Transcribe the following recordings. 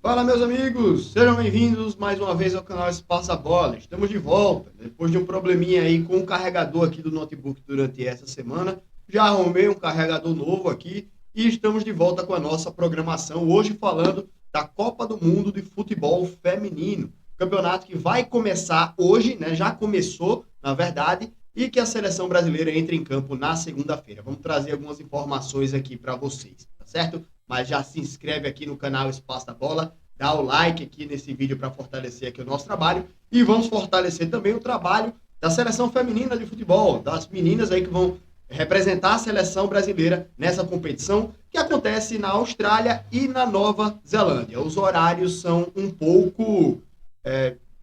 Fala, meus amigos! Sejam bem-vindos mais uma vez ao canal Espaço a Bola. Estamos de volta. Depois de um probleminha aí com o carregador aqui do notebook durante essa semana, já arrumei um carregador novo aqui e estamos de volta com a nossa programação. Hoje falando da Copa do Mundo de Futebol Feminino. Campeonato que vai começar hoje, né? Já começou, na verdade, e que a seleção brasileira entra em campo na segunda-feira. Vamos trazer algumas informações aqui para vocês, tá certo? Mas já se inscreve aqui no canal Espaço da Bola, dá o like aqui nesse vídeo para fortalecer aqui o nosso trabalho e vamos fortalecer também o trabalho da seleção feminina de futebol, das meninas aí que vão representar a seleção brasileira nessa competição que acontece na Austrália e na Nova Zelândia. Os horários são um pouco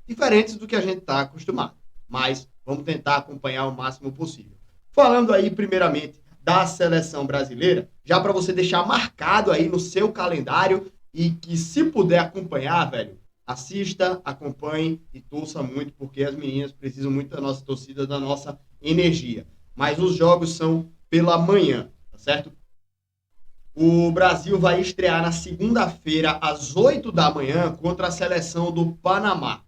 diferentes do que a gente está acostumado, mas vamos tentar acompanhar o máximo possível. Falando aí primeiramente da seleção brasileira, já para você deixar marcado aí no seu calendário e que se puder acompanhar, velho, assista, acompanhe e torça muito, porque as meninas precisam muito da nossa torcida, da nossa energia. Mas os jogos são pela manhã, tá certo? O Brasil vai estrear na segunda-feira, às 8 da manhã, contra a seleção do Panamá.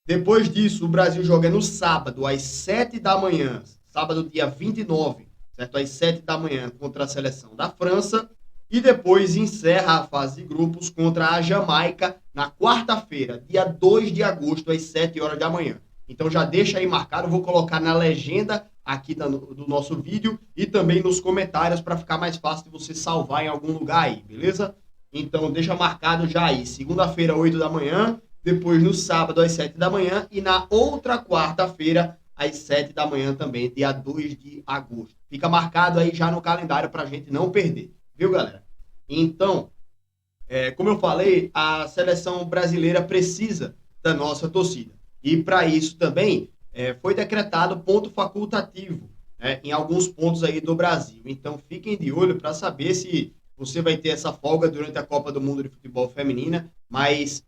Depois disso, o Brasil joga no sábado, às 7 da manhã, sábado, dia 29, certo? Às 7 da manhã, contra a seleção da França. E depois encerra a fase de grupos contra a Jamaica na quarta-feira, dia 2 de agosto, às 7 horas da manhã. Então já deixa aí marcado, vou colocar na legenda aqui do nosso vídeo e também nos comentários para ficar mais fácil de você salvar em algum lugar aí, beleza? Então deixa marcado já aí, segunda-feira, 8 da manhã, depois no sábado, às 7 da manhã e na outra quarta-feira, às 7 da manhã também, dia 2 de agosto. Fica marcado aí já no calendário para a gente não perder. Viu, galera? Então, como eu falei, a seleção brasileira precisa da nossa torcida. E para isso também foi decretado ponto facultativo, né, em alguns pontos aí do Brasil. Então, fiquem de olho para saber se você vai ter essa folga durante a Copa do Mundo de Futebol Feminina, mas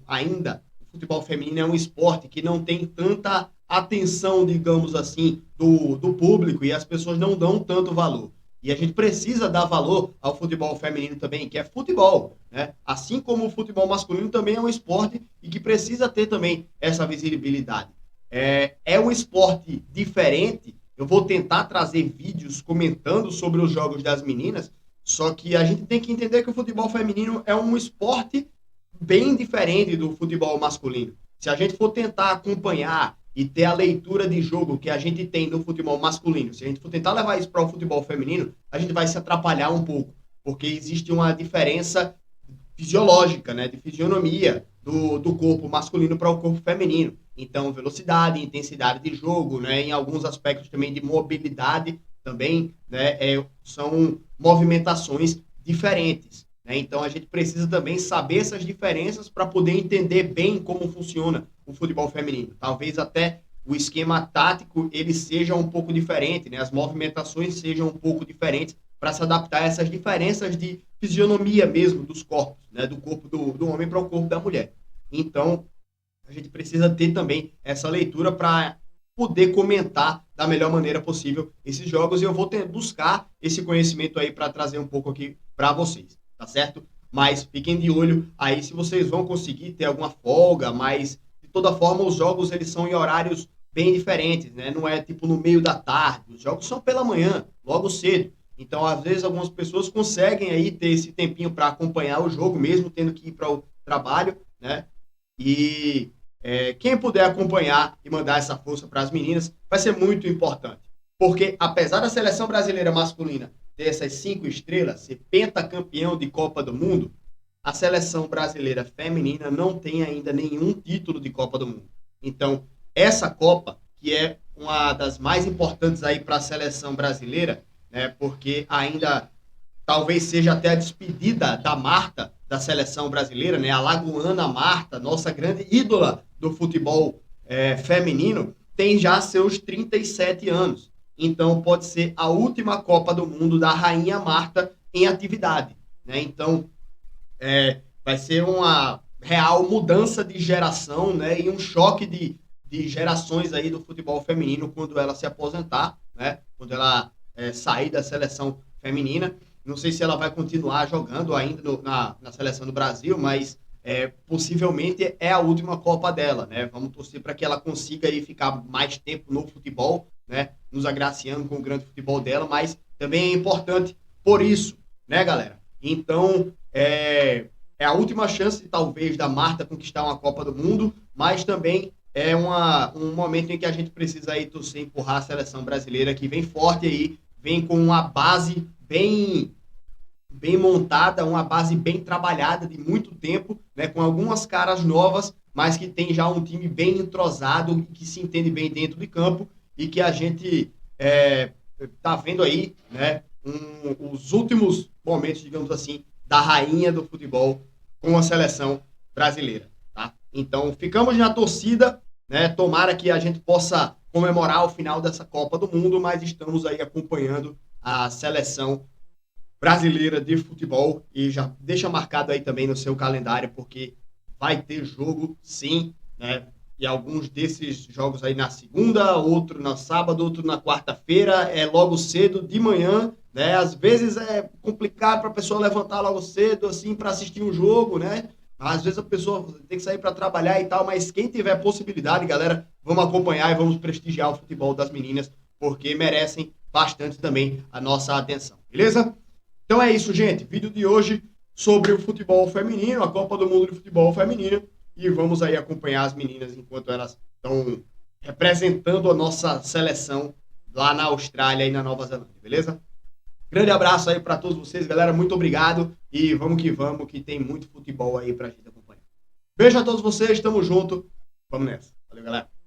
ainda, o futebol feminino é um esporte que não tem tanta atenção, digamos assim, do público e as pessoas não dão tanto valor. E a gente precisa dar valor ao futebol feminino também, que é futebol, né? Assim como o futebol masculino também é um esporte e que precisa ter também essa visibilidade. É um esporte diferente. Eu vou tentar trazer vídeos comentando sobre os jogos das meninas, só que a gente tem que entender que o futebol feminino é um esporte bem diferente do futebol masculino. Se a gente for tentar acompanhar e ter a leitura de jogo que a gente tem no futebol masculino, se a gente for tentar levar isso para o futebol feminino, a gente vai se atrapalhar um pouco, porque existe uma diferença fisiológica, né, de fisionomia do corpo masculino para o corpo feminino. Então, velocidade, intensidade de jogo, né, em alguns aspectos também de mobilidade, também, né, são movimentações diferentes. Né? Então, a gente precisa também saber essas diferenças para poder entender bem como funciona o futebol feminino. Talvez até o esquema tático ele seja um pouco diferente, né? As movimentações sejam um pouco diferentes para se adaptar a essas diferenças de fisionomia mesmo dos corpos, né? Do corpo do homem para o corpo da mulher. Então, a gente precisa ter também essa leitura para poder comentar da melhor maneira possível esses jogos e eu vou buscar esse conhecimento aí para trazer um pouco aqui para vocês, tá certo? Mas fiquem de olho aí se vocês vão conseguir ter alguma folga, mas de toda forma os jogos eles são em horários bem diferentes, né? Não é tipo no meio da tarde, os jogos são pela manhã, logo cedo. Então, às vezes, algumas pessoas conseguem aí ter esse tempinho para acompanhar o jogo, mesmo tendo que ir para o trabalho, né? E quem puder acompanhar e mandar essa força para as meninas vai ser muito importante. Porque, apesar da seleção brasileira masculina ter essas 5 estrelas, ser pentacampeão de Copa do Mundo, a seleção brasileira feminina não tem ainda nenhum título de Copa do Mundo. Então, essa Copa, que é uma das mais importantes aí para a seleção brasileira, né, porque ainda talvez seja até a despedida da Marta da seleção brasileira, né, a lagoana Marta, nossa grande ídola do futebol feminino, tem já seus 37 anos. Então, pode ser a última Copa do Mundo da Rainha Marta em atividade. Né? Então, vai ser uma real mudança de geração, né? E um choque de gerações aí do futebol feminino quando ela se aposentar, né? Quando ela sair da seleção feminina. Não sei se ela vai continuar jogando ainda na seleção do Brasil, mas possivelmente é a última Copa dela, né? Vamos torcer para que ela consiga aí ficar mais tempo no futebol, né? Nos agraciando com o grande futebol dela, mas também é importante por isso, né, galera? Então, é a última chance, talvez, da Marta conquistar uma Copa do Mundo, mas também é um momento em que a gente precisa aí torcer, empurrar a seleção brasileira que vem forte aí, vem com uma base bem montada, uma base bem trabalhada de muito tempo, né, com algumas caras novas, mas que tem já um time bem entrosado, que se entende bem dentro de campo e que a gente tá vendo aí, né, os últimos momentos, digamos assim, da rainha do futebol com a seleção brasileira, tá? Então, ficamos na torcida, né? Tomara que a gente possa comemorar o final dessa Copa do Mundo, mas estamos aí acompanhando a seleção brasileira de futebol e já deixa marcado aí também no seu calendário, porque vai ter jogo sim, né? E alguns desses jogos aí na segunda, outro na sábado, outro na quarta-feira, logo cedo, de manhã, né? Às vezes é complicado para a pessoa levantar logo cedo, assim, para assistir um jogo, né? Às vezes a pessoa tem que sair para trabalhar e tal, mas quem tiver possibilidade, galera, vamos acompanhar e vamos prestigiar o futebol das meninas, porque merecem bastante também a nossa atenção, beleza? Então é isso, gente. Vídeo de hoje sobre o futebol feminino, a Copa do Mundo de Futebol Feminino. E vamos aí acompanhar as meninas enquanto elas estão representando a nossa seleção lá na Austrália e na Nova Zelândia, beleza? Grande abraço aí para todos vocês, galera. Muito obrigado. E vamos, que tem muito futebol aí pra gente acompanhar. Beijo a todos vocês, tamo junto. Vamos nessa. Valeu, galera.